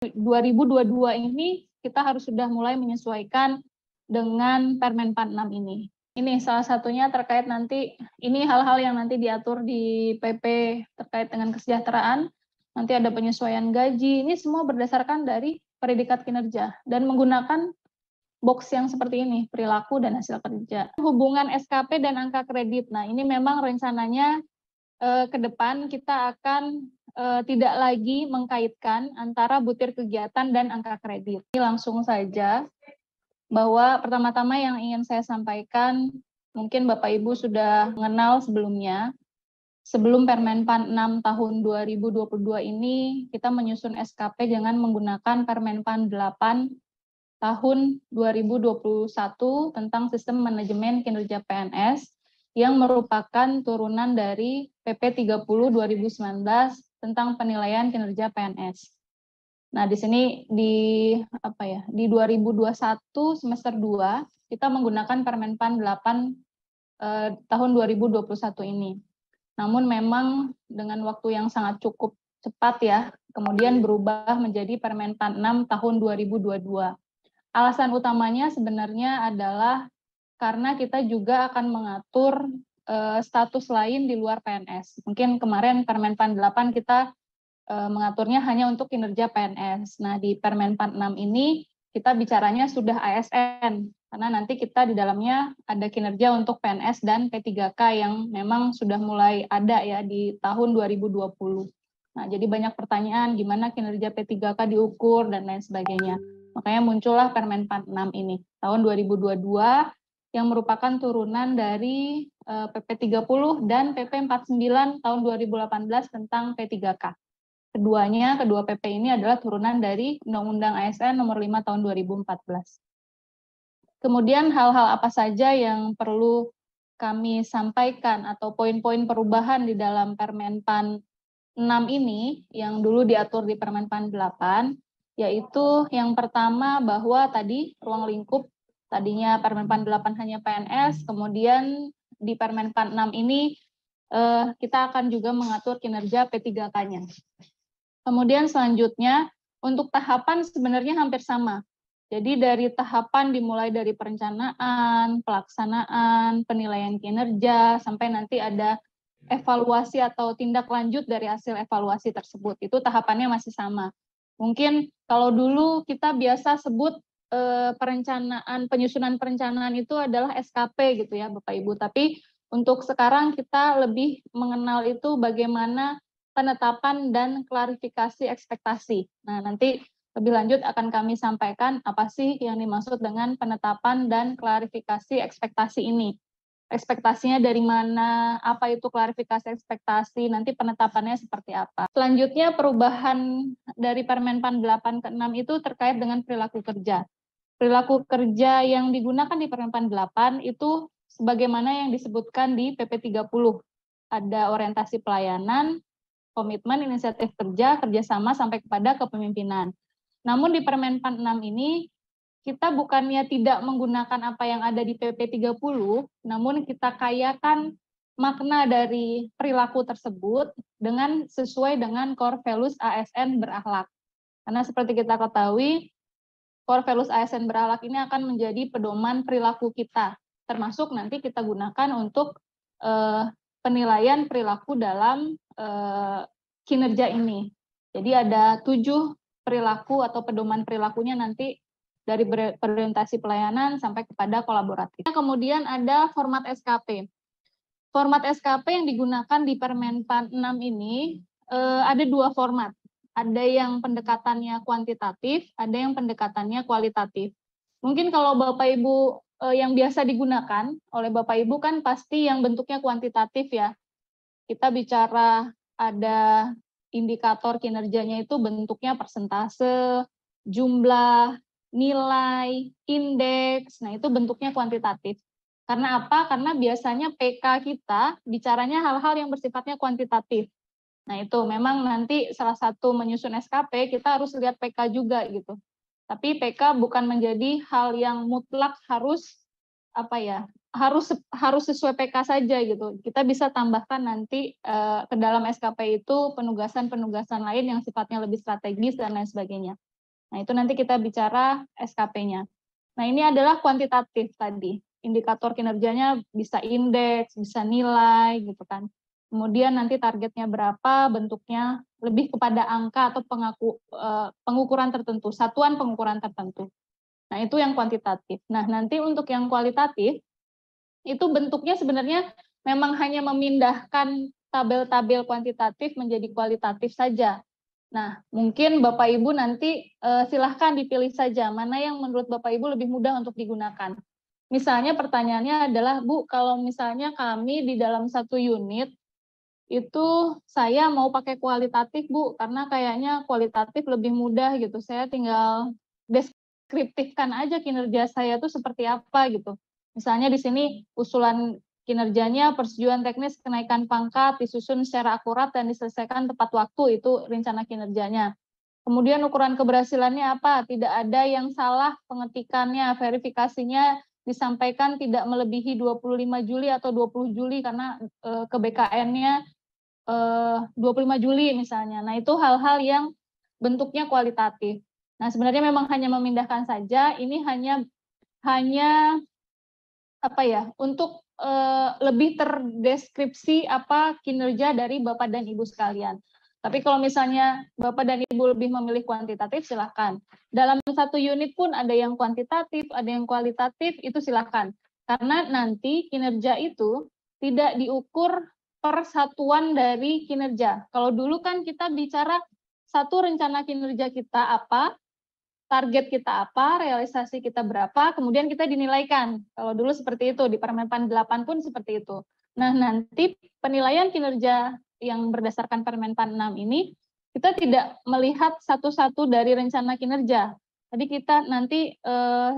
2022 ini kita harus sudah mulai menyesuaikan dengan Permen 46 ini. Ini salah satunya terkait nanti, ini hal-hal yang nanti diatur di PP terkait dengan kesejahteraan, nanti ada penyesuaian gaji, ini semua berdasarkan dari predikat kinerja dan menggunakan box yang seperti ini, perilaku dan hasil kerja. Hubungan SKP dan angka kredit, nah ini memang rencananya ke depan kita akan tidak lagi mengkaitkan antara butir kegiatan dan angka kredit. Ini langsung saja bahwa pertama-tama yang ingin saya sampaikan, mungkin Bapak Ibu sudah mengenal sebelumnya, sebelum Permen 6 tahun 2022 ini, kita menyusun SKP dengan menggunakan Permen 8 tahun 2021 tentang sistem manajemen kinerja PNS, yang merupakan turunan dari PP 30 2019 tentang penilaian kinerja PNS. Nah, di sini di 2021 semester 2 kita menggunakan Permen 8 tahun 2021 ini. Namun memang dengan waktu yang sangat cukup cepat ya, kemudian berubah menjadi Permen 6 tahun 2022. Alasan utamanya sebenarnya adalah karena kita juga akan mengatur status lain di luar PNS. Mungkin kemarin Permen 8 kita mengaturnya hanya untuk kinerja PNS. Nah, di Permen 46 ini kita bicaranya sudah ASN, karena nanti kita di dalamnya ada kinerja untuk PNS dan P3K yang memang sudah mulai ada ya di tahun 2020. Nah, jadi banyak pertanyaan gimana kinerja P3K diukur dan lain sebagainya. Makanya muncullah Permen 46 ini tahun 2022 yang merupakan turunan dari PP 30 dan PP 49 tahun 2018 tentang P3K. Kedua PP ini adalah turunan dari Undang-Undang ASN nomor 5 tahun 2014. Kemudian hal-hal apa saja yang perlu kami sampaikan atau poin-poin perubahan di dalam Permen 6 ini yang dulu diatur di Permen 8, yaitu yang pertama bahwa tadi ruang lingkup, tadinya Permen 8 hanya PNS, kemudian di Permen 6 ini kita akan juga mengatur kinerja P3K-nya. Kemudian selanjutnya, untuk tahapan sebenarnya hampir sama. Jadi dari tahapan dimulai dari perencanaan, pelaksanaan, penilaian kinerja, sampai nanti ada evaluasi atau tindak lanjut dari hasil evaluasi tersebut. Itu tahapannya masih sama. Mungkin kalau dulu kita biasa sebut penyusunan perencanaan itu adalah SKP gitu ya Bapak Ibu. Tapi untuk sekarang kita lebih mengenal itu bagaimana penetapan dan klarifikasi ekspektasi. Nah, nanti lebih lanjut akan kami sampaikan apa sih yang dimaksud dengan penetapan dan klarifikasi ekspektasi ini. Ekspektasinya dari mana, apa itu klarifikasi ekspektasi, nanti penetapannya seperti apa. Selanjutnya perubahan dari Permen 8 ke 6 itu terkait dengan perilaku kerja. Perilaku kerja yang digunakan di Permen 8 itu sebagaimana yang disebutkan di PP 30. Ada orientasi pelayanan, komitmen, inisiatif kerja, kerjasama, sampai kepada kepemimpinan. Namun di Permen 46 ini, kita bukannya tidak menggunakan apa yang ada di PP 30, namun kita kayakan makna dari perilaku tersebut dengan sesuai dengan core values ASN berakhlak. Karena seperti kita ketahui, core values ASN berakhlak ini akan menjadi pedoman perilaku kita, termasuk nanti kita gunakan untuk penilaian perilaku dalam kinerja ini. Jadi ada 7 perilaku atau pedoman perilakunya nanti dari berorientasi pelayanan sampai kepada kolaboratif. Kemudian ada format SKP. Format SKP yang digunakan di Permen 6 ini ada 2 format. Ada yang pendekatannya kuantitatif, ada yang pendekatannya kualitatif. Mungkin kalau Bapak Ibu yang biasa digunakan oleh Bapak Ibu kan pasti yang bentuknya kuantitatif ya. Kita bicara ada indikator kinerjanya itu bentuknya persentase, jumlah, nilai, indeks, nah itu bentuknya kuantitatif. Karena apa? Karena biasanya PK kita bicaranya hal-hal yang bersifatnya kuantitatif. Nah itu memang nanti salah satu menyusun SKP kita harus lihat PK juga gitu. Tapi PK bukan menjadi hal yang mutlak harus harus sesuai PK saja gitu. Kita bisa tambahkan nanti ke dalam SKP itu penugasan-penugasan lain yang sifatnya lebih strategis dan lain sebagainya. Nah, itu nanti kita bicara SKP-nya. Nah, ini adalah kuantitatif tadi. Indikator kinerjanya bisa indeks, bisa nilai, gitu kan. Kemudian nanti targetnya berapa, bentuknya lebih kepada angka atau pengukuran tertentu, satuan pengukuran tertentu. Nah, itu yang kuantitatif. Nah, nanti untuk yang kualitatif, itu bentuknya sebenarnya memang hanya memindahkan tabel-tabel kuantitatif menjadi kualitatif saja. Nah, mungkin Bapak Ibu nanti silahkan dipilih saja mana yang menurut Bapak Ibu lebih mudah untuk digunakan. Misalnya pertanyaannya adalah, Bu, kalau misalnya kami di dalam satu unit, itu saya mau pakai kualitatif, Bu, karena kayaknya kualitatif lebih mudah gitu. Saya tinggal deskriptifkan aja kinerja saya itu seperti apa gitu. Misalnya di sini usulan kinerjanya persetujuan teknis kenaikan pangkat disusun secara akurat dan diselesaikan tepat waktu, itu rencana kinerjanya. Kemudian ukuran keberhasilannya apa? Tidak ada yang salah pengetikannya, verifikasinya disampaikan tidak melebihi 25 Juli atau 20 Juli karena ke BKN-nya 25 Juli misalnya. Nah, itu hal-hal yang bentuknya kualitatif. Nah, sebenarnya memang hanya memindahkan saja, ini hanya apa ya, untuk lebih terdeskripsi apa kinerja dari Bapak dan Ibu sekalian. Tapi kalau misalnya Bapak dan Ibu lebih memilih kuantitatif, silahkan. Dalam satu unit pun ada yang kuantitatif, ada yang kualitatif, itu silahkan. Karena nanti kinerja itu tidak diukur per satuan dari kinerja. Kalau dulu kan kita bicara satu rencana kinerja kita apa, target kita apa, realisasi kita berapa, kemudian kita dinilaikan. Kalau dulu seperti itu, di Permenpan 8 pun seperti itu. Nah, nanti penilaian kinerja yang berdasarkan Permenpan 6 ini, kita tidak melihat satu-satu dari rencana kinerja. Jadi kita nanti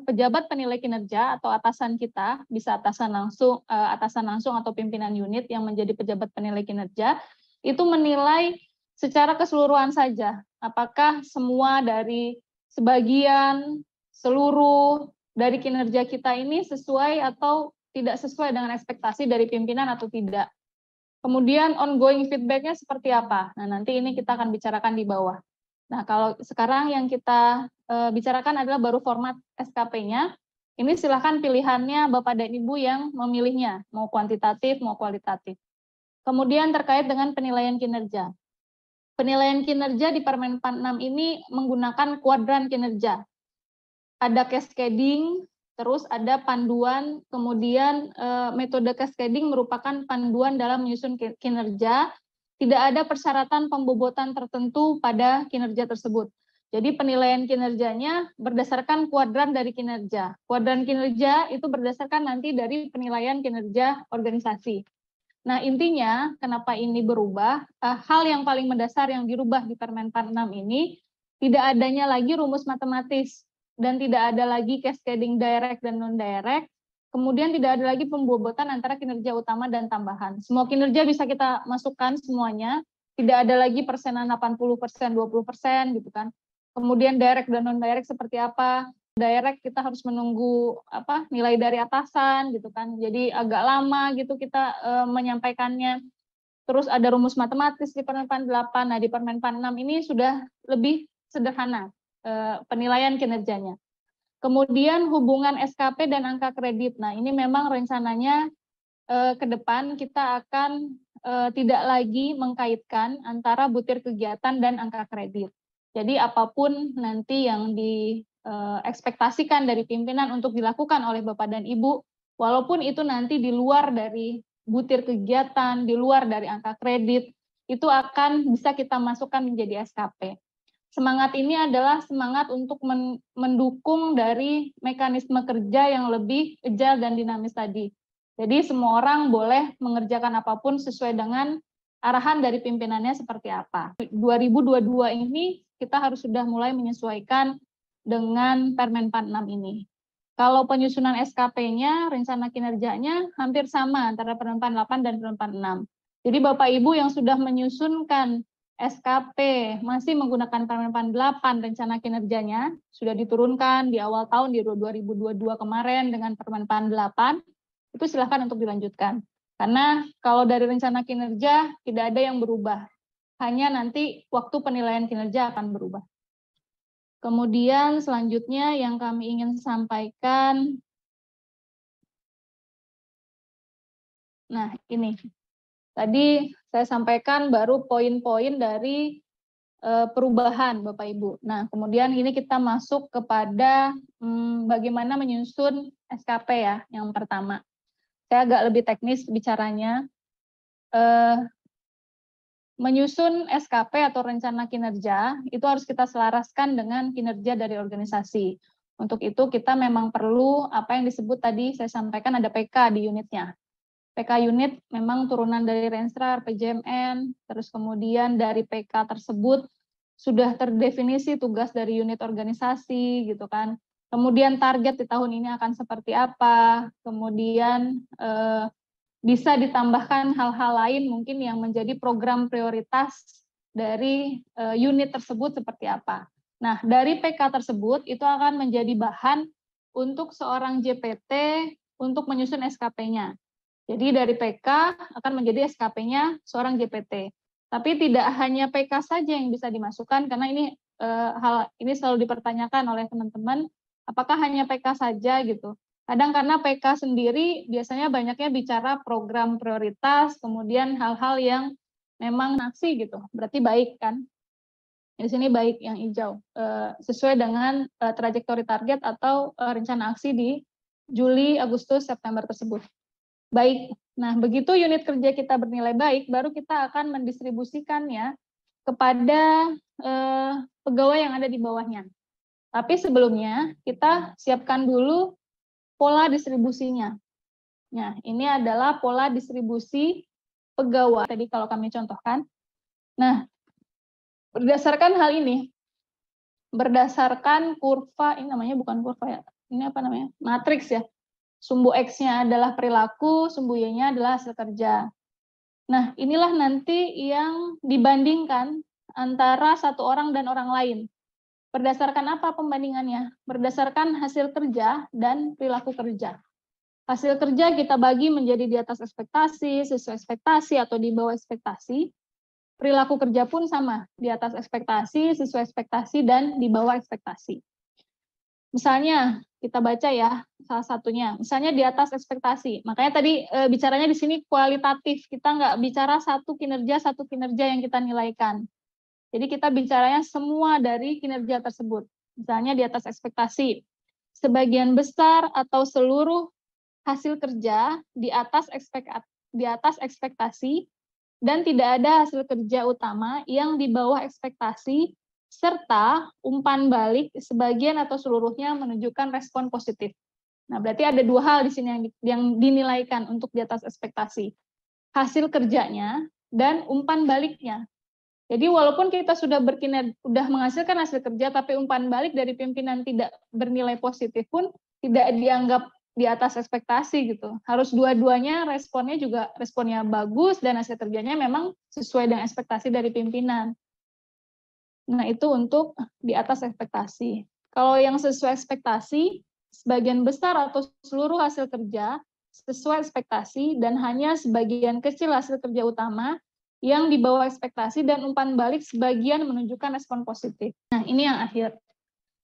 pejabat penilai kinerja atau atasan kita, bisa atasan langsung atau pimpinan unit yang menjadi pejabat penilai kinerja, itu menilai secara keseluruhan saja. Apakah semua dari sebagian, seluruh dari kinerja kita ini sesuai atau tidak sesuai dengan ekspektasi dari pimpinan atau tidak. Kemudian ongoing feedback-nya seperti apa? Nah, nanti ini kita akan bicarakan di bawah. Nah, kalau sekarang yang kita bicarakan adalah baru format SKP-nya. Ini silahkan pilihannya Bapak dan Ibu yang memilihnya, mau kuantitatif, mau kualitatif. Kemudian terkait dengan penilaian kinerja. Penilaian kinerja di Permenpan 6 ini menggunakan kuadran kinerja. Ada cascading, terus ada panduan, kemudian metode cascading merupakan panduan dalam menyusun kinerja. Tidak ada persyaratan pembobotan tertentu pada kinerja tersebut. Jadi penilaian kinerjanya berdasarkan kuadran dari kinerja. Kuadran kinerja itu berdasarkan nanti dari penilaian kinerja organisasi. Nah, intinya kenapa ini berubah, hal yang paling mendasar yang dirubah di Permenpan 6 ini, tidak adanya lagi rumus matematis, dan tidak ada lagi cascading direct dan non-direct, kemudian tidak ada lagi pembobotan antara kinerja utama dan tambahan. Semua kinerja bisa kita masukkan semuanya, tidak ada lagi persenan 80%, 20% gitu kan. Kemudian direct dan non-direct seperti apa, direct kita harus menunggu nilai dari atasan gitu kan, jadi agak lama gitu kita menyampaikannya. Terus ada rumus matematis di Permenpan 8. Nah, di Permenpan 6 ini sudah lebih sederhana penilaian kinerjanya. Kemudian hubungan SKP dan angka kredit. Nah, ini memang rencananya ke depan kita akan tidak lagi mengkaitkan antara butir kegiatan dan angka kredit. Jadi apapun nanti yang diekspektasikan dari pimpinan untuk dilakukan oleh Bapak dan Ibu, walaupun itu nanti di luar dari butir kegiatan, di luar dari angka kredit, itu akan bisa kita masukkan menjadi SKP. Semangat ini adalah semangat untuk mendukung dari mekanisme kerja yang lebih agile dan dinamis tadi. Jadi semua orang boleh mengerjakan apapun sesuai dengan arahan dari pimpinannya seperti apa. 2022 ini kita harus sudah mulai menyesuaikan dengan Permenpan 6 ini. Kalau penyusunan SKP-nya, rencana kinerjanya hampir sama antara Permenpan 8 dan Permenpan 6. Jadi Bapak Ibu yang sudah menyusunkan SKP masih menggunakan Permenpan 8 rencana kinerjanya, sudah diturunkan di awal tahun di 2022 kemarin dengan Permenpan 8, itu silahkan untuk dilanjutkan. Karena kalau dari rencana kinerja tidak ada yang berubah, hanya nanti waktu penilaian kinerja akan berubah. Kemudian selanjutnya yang kami ingin sampaikan, nah ini, tadi saya sampaikan baru poin-poin dari perubahan Bapak Ibu. Nah, kemudian ini kita masuk kepada bagaimana menyusun SKP ya, yang pertama. Saya agak lebih teknis bicaranya. Menyusun SKP atau rencana kinerja itu harus kita selaraskan dengan kinerja dari organisasi. Untuk itu kita memang perlu apa yang disebut tadi saya sampaikan ada PK di unitnya. PK unit memang turunan dari Renstra, RPJMN, terus kemudian dari PK tersebut sudah terdefinisi tugas dari unit organisasi gitu kan. Kemudian target di tahun ini akan seperti apa, kemudian bisa ditambahkan hal-hal lain mungkin yang menjadi program prioritas dari unit tersebut seperti apa. Nah, dari PK tersebut itu akan menjadi bahan untuk seorang JPT untuk menyusun SKP-nya. Jadi dari PK akan menjadi SKP-nya seorang JPT. Tapi tidak hanya PK saja yang bisa dimasukkan, karena ini hal ini selalu dipertanyakan oleh teman-teman, apakah hanya PK saja gitu. Kadang karena PK sendiri biasanya banyaknya bicara program prioritas, kemudian hal-hal yang memang aksi gitu. Berarti baik kan? Di sini baik yang hijau, sesuai dengan trajektori target atau rencana aksi di Juli, Agustus, September tersebut. Baik, nah begitu unit kerja kita bernilai baik, baru kita akan mendistribusikannya kepada pegawai yang ada di bawahnya. Tapi sebelumnya kita siapkan dulu pola distribusinya. Nah, ini adalah pola distribusi pegawai. Tadi kalau kami contohkan. Nah, berdasarkan hal ini, berdasarkan kurva, ini namanya bukan kurva ya, ini apa namanya? Matriks ya. Sumbu X-nya adalah perilaku, sumbu Y-nya adalah hasil kerja. Nah, inilah nanti yang dibandingkan antara satu orang dan orang lain. Berdasarkan apa pembandingannya? Berdasarkan hasil kerja dan perilaku kerja. Hasil kerja kita bagi menjadi di atas ekspektasi, sesuai ekspektasi, atau di bawah ekspektasi. Perilaku kerja pun sama, di atas ekspektasi, sesuai ekspektasi, dan di bawah ekspektasi. Misalnya, kita baca ya, salah satunya. Misalnya di atas ekspektasi. Makanya tadi bicaranya di sini kualitatif. Kita nggak bicara satu kinerja yang kita nilaikan. Jadi kita bicaranya semua dari kinerja tersebut. Misalnya di atas ekspektasi. Sebagian besar atau seluruh hasil kerja di atas ekspektasi dan tidak ada hasil kerja utama yang di bawah ekspektasi serta umpan balik sebagian atau seluruhnya menunjukkan respon positif. Nah, berarti ada dua hal di sini yang dinilaikan untuk di atas ekspektasi. Hasil kerjanya dan umpan baliknya. Jadi walaupun kita sudah menghasilkan hasil kerja, tapi umpan balik dari pimpinan tidak bernilai positif pun tidak dianggap di atas ekspektasi gitu. Harus dua-duanya responnya bagus dan hasil kerjanya memang sesuai dengan ekspektasi dari pimpinan. Nah, itu untuk di atas ekspektasi. Kalau yang sesuai ekspektasi, sebagian besar atau seluruh hasil kerja sesuai ekspektasi dan hanya sebagian kecil hasil kerja utama yang di bawah ekspektasi dan umpan balik sebagian menunjukkan respon positif. Nah, ini yang akhir.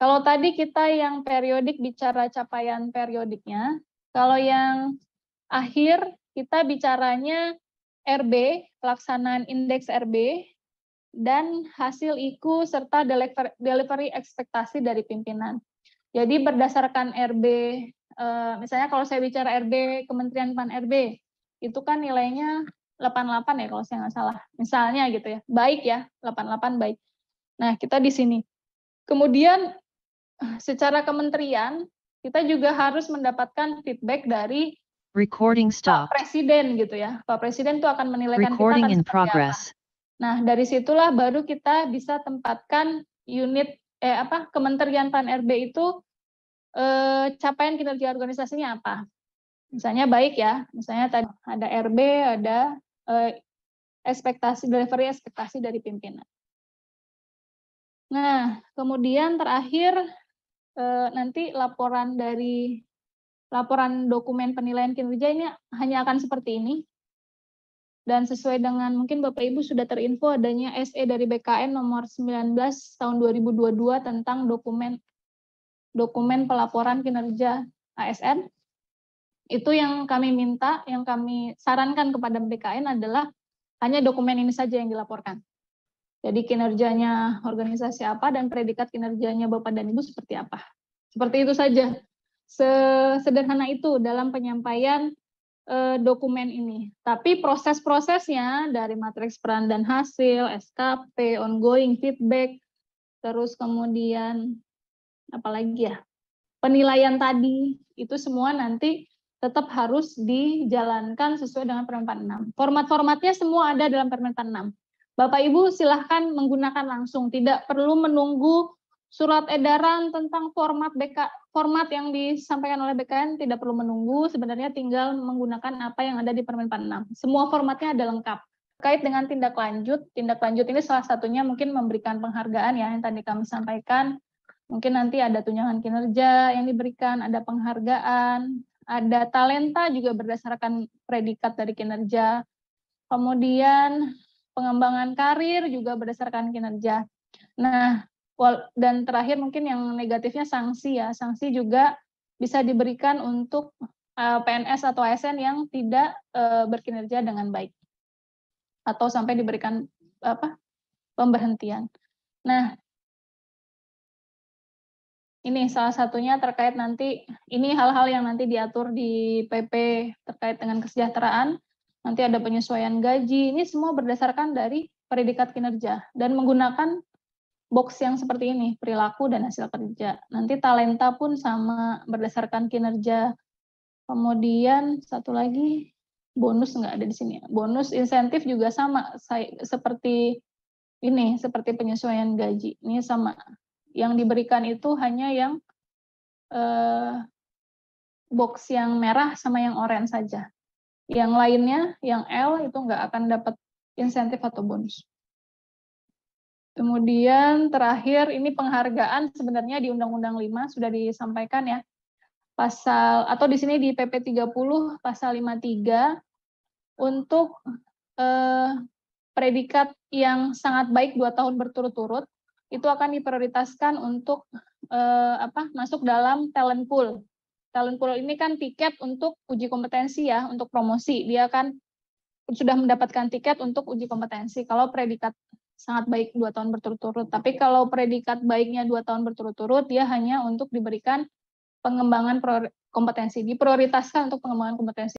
Kalau tadi kita yang periodik bicara capaian periodiknya, kalau yang akhir kita bicaranya RB, pelaksanaan indeks RB, dan hasil IKU serta delivery ekspektasi dari pimpinan. Jadi berdasarkan RB, misalnya kalau saya bicara RB Kementerian Pan-RB, itu kan nilainya 88 ya kalau saya nggak salah. Misalnya gitu ya, baik ya, 88 baik. Nah, kita di sini. Kemudian secara kementerian, kita juga harus mendapatkan feedback dari Pak Presiden gitu ya. Pak Presiden itu akan menilaikan kita akan seperti apa. Nah, dari situlah baru kita bisa tempatkan unit Kementerian Pan-RB itu capaian kinerja organisasinya apa. Misalnya baik ya, misalnya tadi ada RB, ada delivery ekspektasi dari pimpinan. Nah, kemudian terakhir nanti laporan dokumen penilaian kinerja ini hanya akan seperti ini. Dan sesuai dengan mungkin Bapak Ibu sudah terinfo adanya SE dari BKN nomor 19 tahun 2022 tentang dokumen pelaporan kinerja ASN. Itu yang kami minta, yang kami sarankan kepada BKN adalah hanya dokumen ini saja yang dilaporkan. Jadi kinerjanya organisasi apa dan predikat kinerjanya Bapak dan Ibu seperti apa. Seperti itu saja. Sesederhana itu dalam penyampaian dokumen ini. Tapi proses-prosesnya dari matriks peran dan hasil, SKP, ongoing feedback, terus kemudian apalagi ya, penilaian tadi, itu semua nanti tetap harus dijalankan sesuai dengan Permen 46. Format-formatnya semua ada dalam Permen 46. Bapak Ibu silahkan menggunakan langsung, tidak perlu menunggu surat edaran tentang format yang disampaikan oleh BKN, tidak perlu menunggu, sebenarnya tinggal menggunakan apa yang ada di Permen 46. Semua formatnya ada lengkap. Terkait dengan tindak lanjut ini salah satunya mungkin memberikan penghargaan ya yang tadi kami sampaikan. Mungkin nanti ada tunjangan kinerja yang diberikan, ada penghargaan, ada talenta juga berdasarkan predikat dari kinerja. Kemudian pengembangan karir juga berdasarkan kinerja. Nah, dan terakhir mungkin yang negatifnya sanksi ya. Sanksi juga bisa diberikan untuk PNS atau ASN yang tidak berkinerja dengan baik atau sampai diberikan pemberhentian. Nah, ini salah satunya terkait nanti, ini hal-hal yang nanti diatur di PP terkait dengan kesejahteraan, nanti ada penyesuaian gaji, ini semua berdasarkan dari predikat kinerja dan menggunakan box yang seperti ini, perilaku dan hasil kerja. Nanti talenta pun sama berdasarkan kinerja. Kemudian satu lagi, bonus nggak ada di sini. Bonus insentif juga sama, seperti ini, seperti penyesuaian gaji. Ini sama. Yang diberikan itu hanya yang box yang merah sama yang oranye saja. Yang lainnya, yang L itu nggak akan dapat insentif atau bonus. Kemudian terakhir ini penghargaan sebenarnya di Undang-Undang 5 sudah disampaikan ya. Pasal atau di sini di PP 30 pasal 53 untuk predikat yang sangat baik 2 tahun berturut-turut itu akan diprioritaskan untuk masuk dalam talent pool. Talent pool ini kan tiket untuk uji kompetensi ya, untuk promosi. Dia kan sudah mendapatkan tiket untuk uji kompetensi. Kalau predikat sangat baik 2 tahun berturut-turut. Tapi kalau predikat baiknya 2 tahun berturut-turut, dia hanya untuk diberikan pengembangan kompetensi, diprioritaskan untuk pengembangan kompetensi.